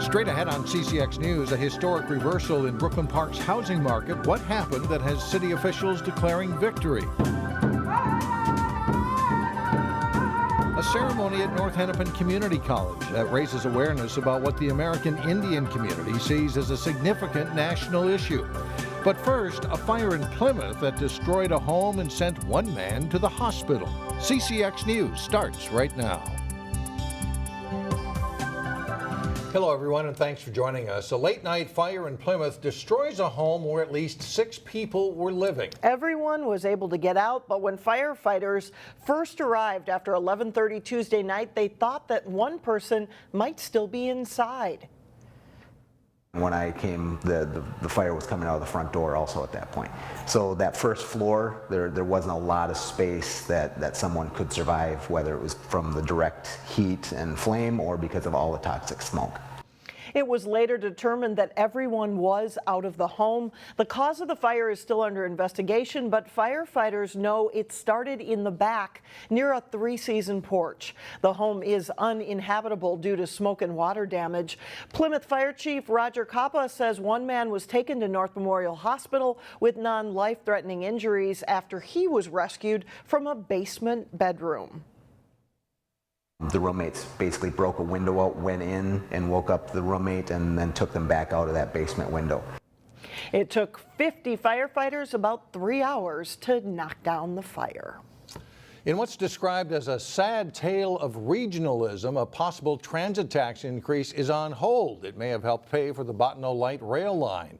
Straight ahead on CCX News, a historic reversal in Brooklyn Park's housing market. What happened that has city officials declaring victory? A ceremony at North Hennepin Community College that raises awareness about what the American Indian community sees as a significant national issue. But first, a fire in Plymouth that destroyed a home and sent one man to the hospital. CCX News starts right now. Hello, everyone, and thanks for joining us. A late-night fire in Plymouth destroys a home where at least 6 people were living. Everyone was able to get out, but when firefighters first arrived after 11:30 Tuesday night, they thought that one person might still be inside. When I came, the fire was coming out of the front door also at that point. So that first floor, there wasn't a lot of space that someone could survive, whether it was from the direct heat and flame or because of all the toxic smoke. It was later determined that everyone was out of the home. The cause of the fire is still under investigation, but firefighters know it started in the back near a 3-season porch. The home is uninhabitable due to smoke and water damage. Plymouth Fire Chief Roger Coppa says one man was taken to North Memorial Hospital with non-life-threatening injuries after he was rescued from a basement bedroom. The roommates basically broke a window out, went in and woke up the roommate and then took them back out of that basement window. It took 50 firefighters about 3 hours to knock down the fire. In what's described as a sad tale of regionalism, a possible transit tax increase is on hold. It may have helped pay for the Bottineau Light Rail line.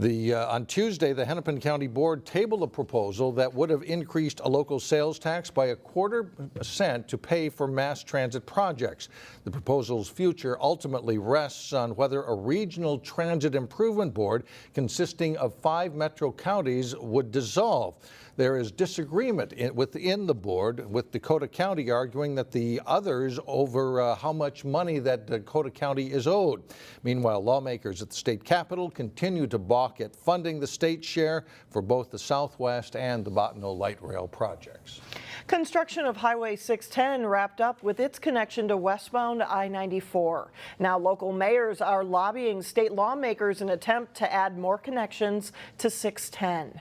On Tuesday, the Hennepin County Board tabled a proposal that would have increased a local sales tax by a $0.25 to pay for mass transit projects. The proposal's future ultimately rests on whether a regional transit improvement board consisting of 5 metro counties would dissolve. There is disagreement within the board, with Dakota County arguing that the others over how much money that Dakota County is owed. Meanwhile, lawmakers at the state capitol continue to balk at funding the state share for both the Southwest and the Bottineau Light Rail projects. Construction of Highway 610 wrapped up with its connection to westbound I-94. Now local mayors are lobbying state lawmakers in an attempt to add more connections to 610.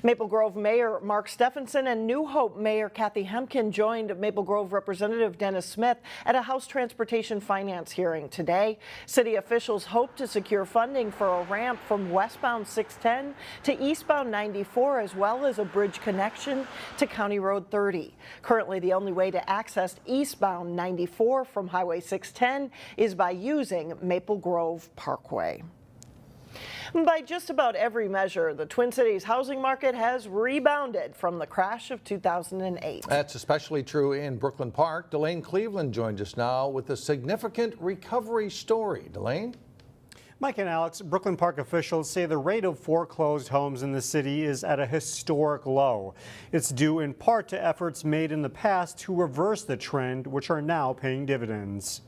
Maple Grove Mayor Mark Stephenson and New Hope Mayor Kathy Hemken joined Maple Grove Representative Dennis Smith at a House Transportation Finance hearing today. City officials hope to secure funding for a ramp from westbound 610 to eastbound 94, as well as a bridge connection to County Road 30. Currently, the only way to access eastbound 94 from Highway 610 is by using Maple Grove Parkway. By just about every measure, the Twin Cities housing market has rebounded from the crash of 2008. That's especially true in Brooklyn Park. Delane Cleveland joins us now with a significant recovery story. Delane? Mike and Alex, Brooklyn Park officials say the rate of foreclosed homes in the city is at a historic low. It's due in part to efforts made in the past to reverse the trend, which are now paying dividends.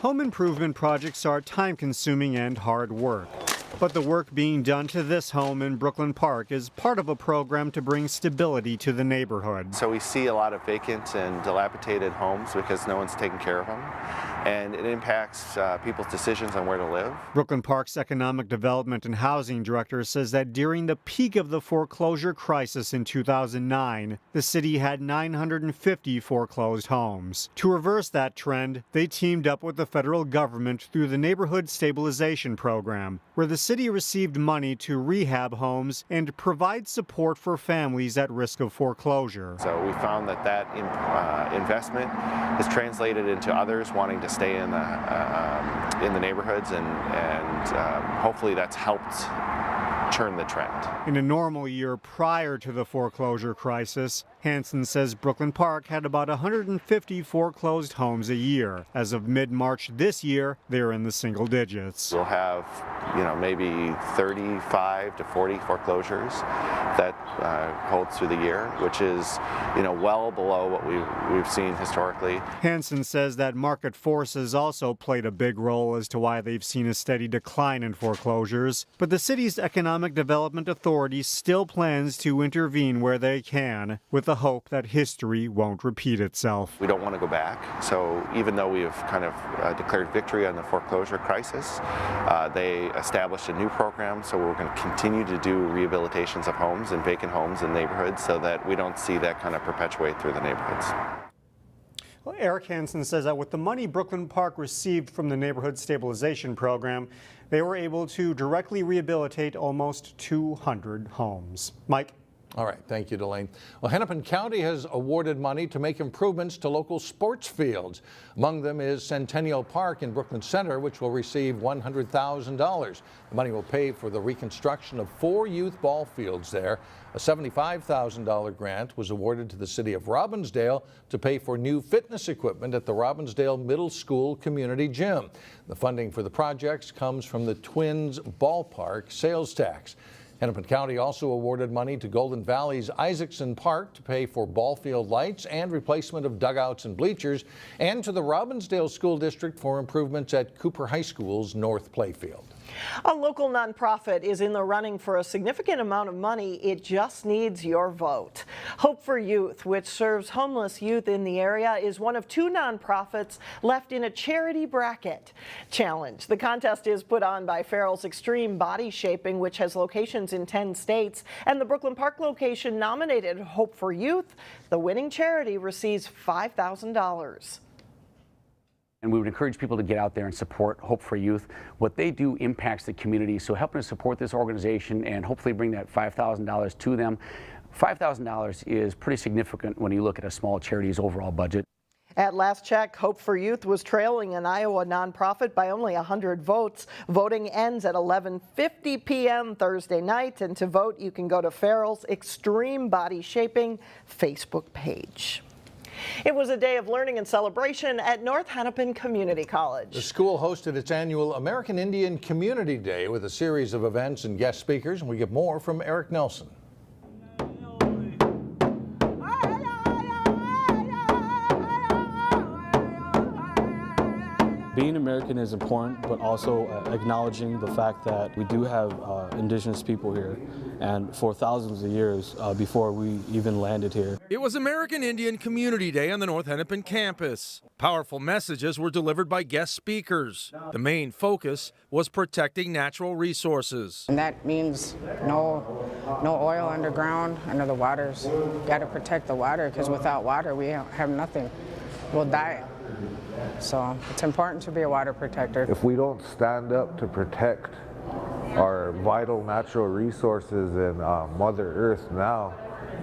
Home improvement projects are time-consuming and hard work. But the work being done to this home in Brooklyn Park is part of a program to bring stability to the neighborhood. So we see a lot of vacant and dilapidated homes because no one's taking care of them. And it impacts people's decisions on where to live. Brooklyn Park's Economic Development and Housing Director says that during the peak of the foreclosure crisis in 2009, the city had 950 foreclosed homes. To reverse that trend, they teamed up with the federal government through the Neighborhood Stabilization Program, where the city received money to rehab homes and provide support for families at risk of foreclosure. So we found that investment is translated into others wanting to stay in the neighborhoods, and hopefully that's helped turn the trend. In a normal year prior to the foreclosure crisis, Hansen says Brooklyn Park had about 150 foreclosed homes a year. As of mid-March this year, they're in the single digits. We'll have, maybe 35 to 40 foreclosures that holds through the year, which is, well below what we've seen historically. Hansen says that market forces also played a big role as to why they've seen a steady decline in foreclosures. But the city's Economic Development Authority still plans to intervene where they can, with the hope that history won't repeat itself. We don't want to go back, so even though we have kind of declared victory on the foreclosure crisis, they established a new program, so we're going to continue to do rehabilitations of homes and vacant homes in neighborhoods so that we don't see that kind of perpetuate through the neighborhoods. Well, Eric Hansen says that with the money Brooklyn Park received from the Neighborhood Stabilization Program, they were able to directly rehabilitate almost 200 homes. Mike? All right, thank you, Delane. Well, Hennepin County has awarded money to make improvements to local sports fields. Among them is Centennial Park in Brooklyn Center, which will receive $100,000. The money will pay for the reconstruction of 4 youth ball fields there. A $75,000 grant was awarded to the city of Robbinsdale to pay for new fitness equipment at the Robbinsdale Middle School Community Gym. The funding for the projects comes from the Twins Ballpark sales tax. Hennepin County also awarded money to Golden Valley's Isaacson Park to pay for ball field lights and replacement of dugouts and bleachers, and to the Robbinsdale School District for improvements at Cooper High School's North Playfield. A local nonprofit is in the running for a significant amount of money. It just needs your vote. Hope for Youth, which serves homeless youth in the area, is one of 2 nonprofits left in a charity bracket challenge. The contest is put on by Farrell's Extreme Body Shaping, which has locations in 10 states, and the Brooklyn Park location nominated Hope for Youth. The winning charity receives $5,000. And we would encourage people to get out there and support Hope for Youth. What they do impacts the community, so helping to support this organization and hopefully bring that $5,000 to them. $5,000 is pretty significant when you look at a small charity's overall budget. At last check, Hope for Youth was trailing an Iowa nonprofit by only 100 votes. Voting ends at 11:50 p.m. Thursday night, and to vote you can go to Farrell's Extreme Body Shaping Facebook page. It was a day of learning and celebration at North Hennepin Community College. The school hosted its annual American Indian Community Day with a series of events and guest speakers, and we get more from Eric Nelson. Being American is important, but also acknowledging the fact that we do have indigenous people here, and for thousands of years before we even landed here. It was American Indian Community Day on the North Hennepin campus. Powerful messages were delivered by guest speakers. The main focus was protecting natural resources. And that means no oil underground, under the waters. Got to protect the water, because without water we have nothing. We'll die. So it's important to be a water protector. If we don't stand up to protect our vital natural resources and Mother Earth now,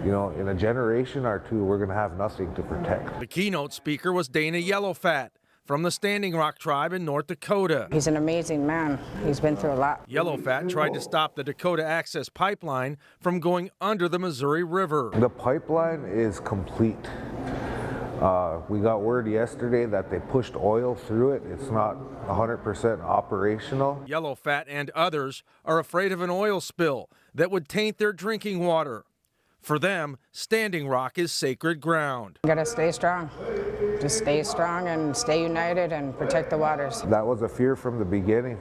you know, in a generation or two, we're going to have nothing to protect. The keynote speaker was Dana Yellowfat from the Standing Rock tribe in North Dakota. He's an amazing man. He's been through a lot. Yellowfat tried to stop the Dakota Access Pipeline from going under the Missouri River. The pipeline is complete. We got word yesterday that they pushed oil through it. It's not 100% operational. Yellowfat and others are afraid of an oil spill that would taint their drinking water. For them, Standing Rock is sacred ground. You gotta stay strong. Just stay strong and stay united and protect the waters. That was a fear from the beginning.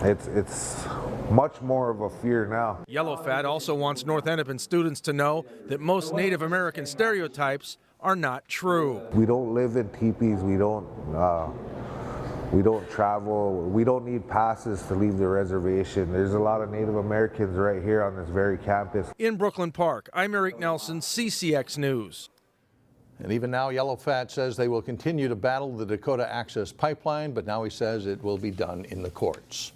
It's much more of a fear now. Yellowfat also wants North Hennepin students to know that most Native American stereotypes are not true. We don't live in teepees. We don't travel. We don't need passes to leave the reservation. There's a lot of Native Americans right here on this very campus. In Brooklyn Park, I'm Eric Nelson, CCX News. And even now, Yellowfat says they will continue to battle the Dakota Access Pipeline, but now he says it will be done in the courts.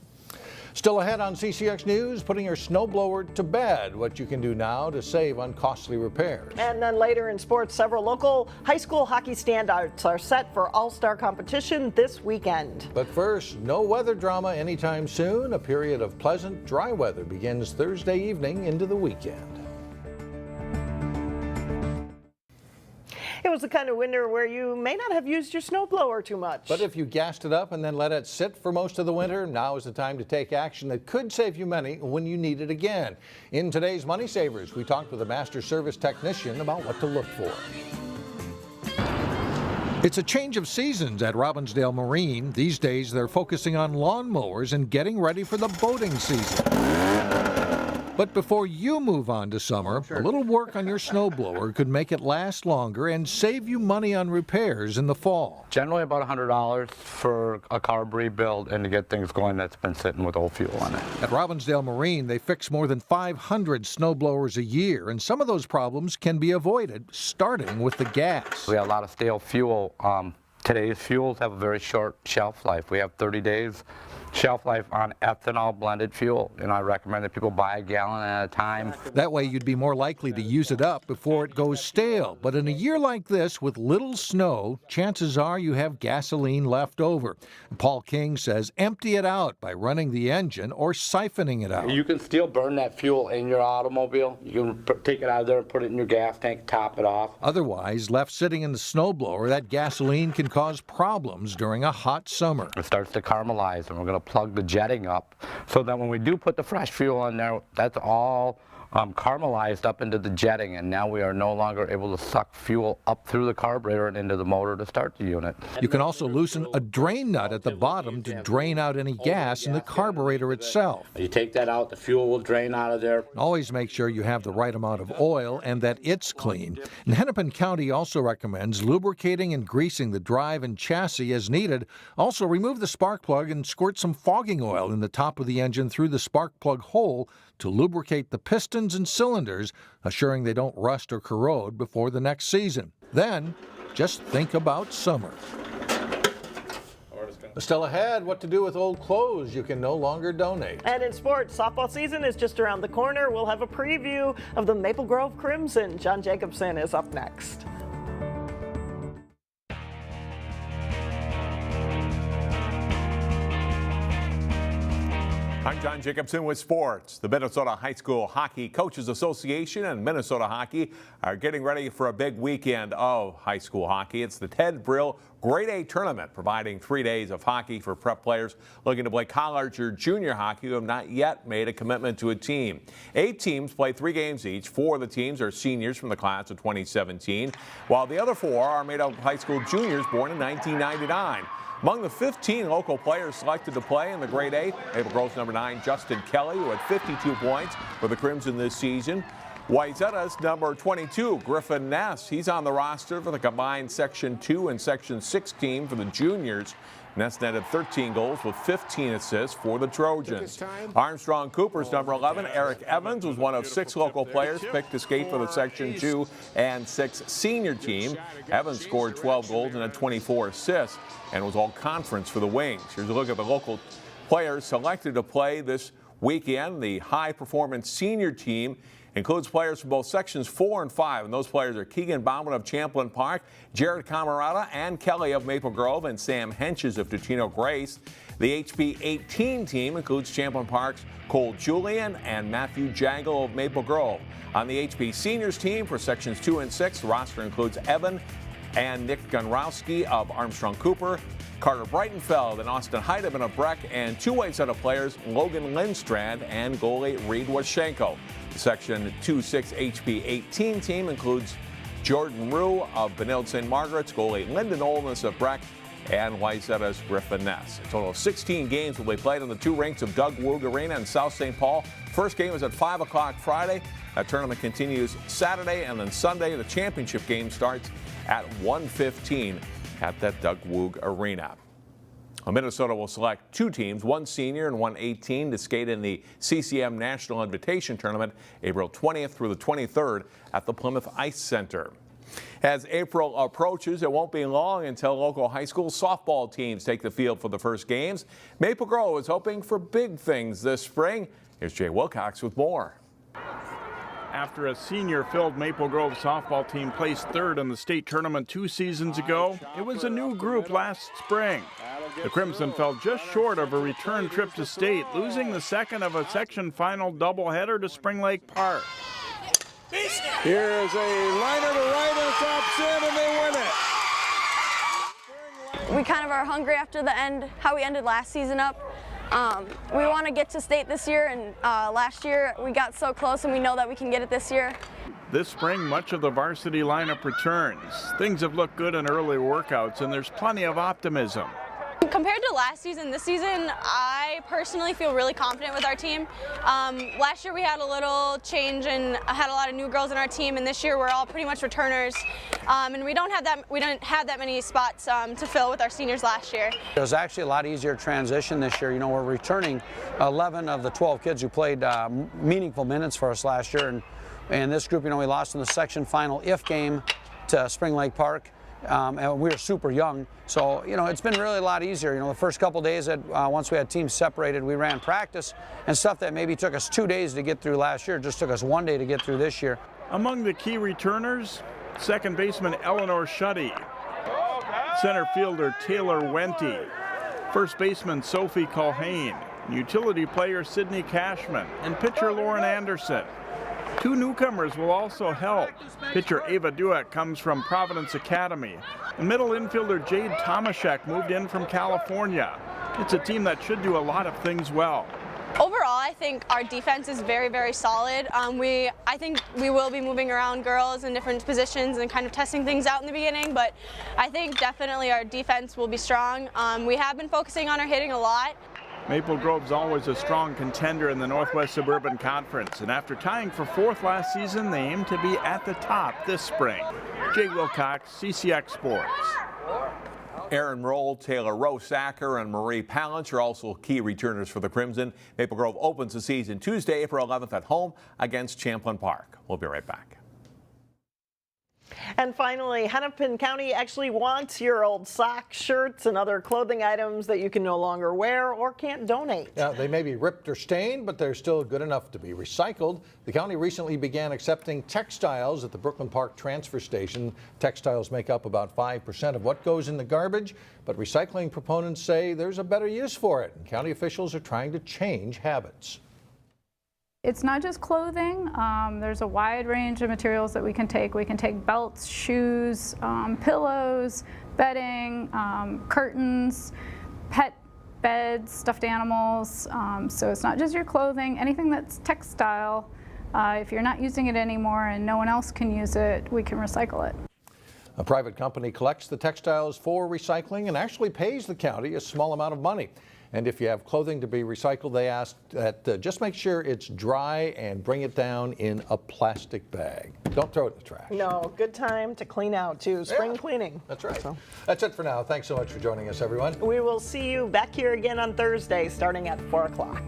Still ahead on CCX News, putting your snowblower to bed, what you can do now to save on costly repairs. And then later in sports, several local high school hockey standouts are set for all-star competition this weekend. But first, no weather drama anytime soon. A period of pleasant, dry weather begins Thursday evening into the weekend. It was the kind of winter where you may not have used your snowblower too much. But if you gassed it up and then let it sit for most of the winter, now is the time to take action that could save you money when you need it again. In today's Money Savers, we talked with a master service technician about what to look for. It's a change of seasons at Robbinsdale Marine. These days, they're focusing on lawnmowers and getting ready for the boating season. But before you move on to summer, a little work on your snowblower could make it last longer and save you money on repairs in the fall. Generally about $100 for a carb rebuild and to get things going that's been sitting with old fuel in it. At Robbinsdale Marine, they fix more than 500 snowblowers a year, and some of those problems can be avoided, starting with the gas. We have a lot of stale fuel. Today's fuels have a very short shelf life. We have 30 days shelf life on ethanol blended fuel, and I recommend that people buy a gallon at a time. That way you'd be more likely to use it up before it goes stale. But in a year like this with little snow, chances are you have gasoline left over. Paul King says empty it out by running the engine or siphoning it out. You can still burn that fuel in your automobile. You can take it out of there and put it in your gas tank, top it off. Otherwise, left sitting in the snowblower, that gasoline can cause problems during a hot summer. It starts to caramelize, and we're going to plug the jetting up so that when we do put the fresh fuel in there, that's all caramelized up into the jetting, and now we are no longer able to suck fuel up through the carburetor and into the motor to start the unit. You can also loosen a drain nut at the bottom to drain out any gas in the carburetor itself. You take that out, the fuel will drain out of there. Always make sure you have the right amount of oil and that it's clean. And Hennepin County also recommends lubricating and greasing the drive and chassis as needed. Also, remove the spark plug and squirt some fogging oil in the top of the engine through the spark plug hole to lubricate the pistons and cylinders, assuring they don't rust or corrode before the next season. Then, just think about summer. Still ahead, what to do with old clothes you can no longer donate. And in sports, softball season is just around the corner. We'll have a preview of the Maple Grove Crimson. John Jacobson is up next. I'm John Jacobson with sports. The Minnesota High School Hockey Coaches Association and Minnesota Hockey are getting ready for a big weekend of high school hockey. It's the Ted Brill Grade A Tournament, providing 3 days of hockey for prep players looking to play college or junior hockey who have not yet made a commitment to a team. 8 teams play 3 games each. 4 of the teams are seniors from the class of 2017, while the other 4 are made up of high school juniors born in 1999. Among the 15 local players selected to play in the Grade A, Maple Grove's number 9, Justin Kelly, who had 52 points for the Crimson this season. Wayzata's number 22, Griffin Ness. He's on the roster for the combined Section 2 and Section 6 team for the juniors. Ness netted 13 goals with 15 assists for the Trojans. Armstrong Cooper's number 11, Eric Evans, was one of 6 local players picked to skate for the Section 2 and 6 senior team. Evans scored 12 goals and had 24 assists and was all conference for the Wings. Here's a look at the local players selected to play this weekend. The high performance senior team includes players from both Sections 4 and 5, and those players are Keegan Bauman of Champlain Park, Jared Camarada and Kelly of Maple Grove, and Sam Henches of Tutino Grace. The HB 18 team includes Champlain Park's Cole Julian and Matthew Jaggle of Maple Grove. On the HB Seniors team for Sections 2 and 6, the roster includes Evan and Nick Gunrowski of Armstrong Cooper, Carter Breitenfeld and Austin Heidemann of Breck, and 2 Wayzata players, Logan Lindstrand and goalie Reed Waschenko. The Section 2-6 HB 18 team includes Jordan Rue of Benilde St. Margaret's, goalie Lyndon Olness of Breck, and Wayzata's Griffin Ness. A total of 16 games will be played on the 2 rinks of Doug Woog Arena in South St. Paul. First game is at 5 o'clock Friday. That tournament continues Saturday, and then Sunday the championship game starts at 1:15 at that Doug Woog Arena. Minnesota will select 2 teams, 1 senior and 1 18, to skate in the CCM National Invitation Tournament April 20th through the 23rd at the Plymouth Ice Center. As April approaches, it won't be long until local high school softball teams take the field for the first games. Maple Grove is hoping for big things this spring. Here's Jay Wilcox with more. After a senior-filled Maple Grove softball team placed 3rd in the state tournament 2 seasons ago, it was a new group last spring. The Crimson fell just short of a return trip to state, losing the second of a section final doubleheader to Spring Lake Park. Here is a liner to right and drops in, and they win it. We kind of are hungry after the end, how we ended last season up. We want to get to state this year, and last year we got so close, and we know that we can get it this year. This spring, much of the varsity lineup returns. Things have looked good in early workouts, and there's plenty of optimism. Compared to last season, this season, I personally feel really confident with our team. Last year we had a little change and had a lot of new girls in our team, and this year we're all pretty much returners. And we didn't have that many spots to fill with our seniors last year. It was actually a lot easier transition this year. You know, we're returning 11 of the 12 kids who played meaningful minutes for us last year, and this group, you know, we lost in the section final if game to Spring Lake Park. And we were super young, so you know it's been really a lot easier. You know, the first couple days that once we had teams separated, we ran practice and stuff that maybe took us 2 days to get through last year. It just took us 1 day to get through this year. Among the key returners, second baseman Eleanor Shuddy, center fielder Taylor Wenty, first baseman Sophie Culhane, utility player Sydney Cashman, and pitcher Lauren Anderson. 2 newcomers will also help. Pitcher Ava Dueck comes from Providence Academy, and middle infielder Jade Tomaszek moved in from California. It's a team that should do a lot of things well. Overall, I think our defense is very, very solid. I think we will be moving around girls in different positions and kind of testing things out in the beginning, but I think definitely our defense will be strong. We have been focusing on our hitting a lot. Maple Grove's always a strong contender in the Northwest Suburban Conference, and after tying for 4th last season, they aim to be at the top this spring. Jay Wilcox, CCX Sports. Aaron Roll, Taylor Rosacker, and Marie Palance are also key returners for the Crimson. Maple Grove opens the season Tuesday, April 11th at home against Champlain Park. We'll be right back. And finally, Hennepin County actually wants your old socks, shirts, and other clothing items that you can no longer wear or can't donate. Yeah, they may be ripped or stained, but they're still good enough to be recycled. The county recently began accepting textiles at the Brooklyn Park transfer station. Textiles make up about 5% of what goes in the garbage, but recycling proponents say there's a better use for it, and county officials are trying to change habits. It's not just clothing. There's a wide range of materials that we can take. We can take belts, shoes, pillows, bedding, curtains, pet beds, stuffed animals. So it's not just your clothing, anything that's textile. If you're not using it anymore and no one else can use it, we can recycle it. A private company collects the textiles for recycling and actually pays the county a small amount of money. And if you have clothing to be recycled, they ask that just make sure it's dry and bring it down in a plastic bag. Don't throw it in the trash. No, good time to clean out too. Spring cleaning. That's right. So. That's it for now. Thanks so much for joining us, everyone. We will see you back here again on Thursday starting at 4 o'clock.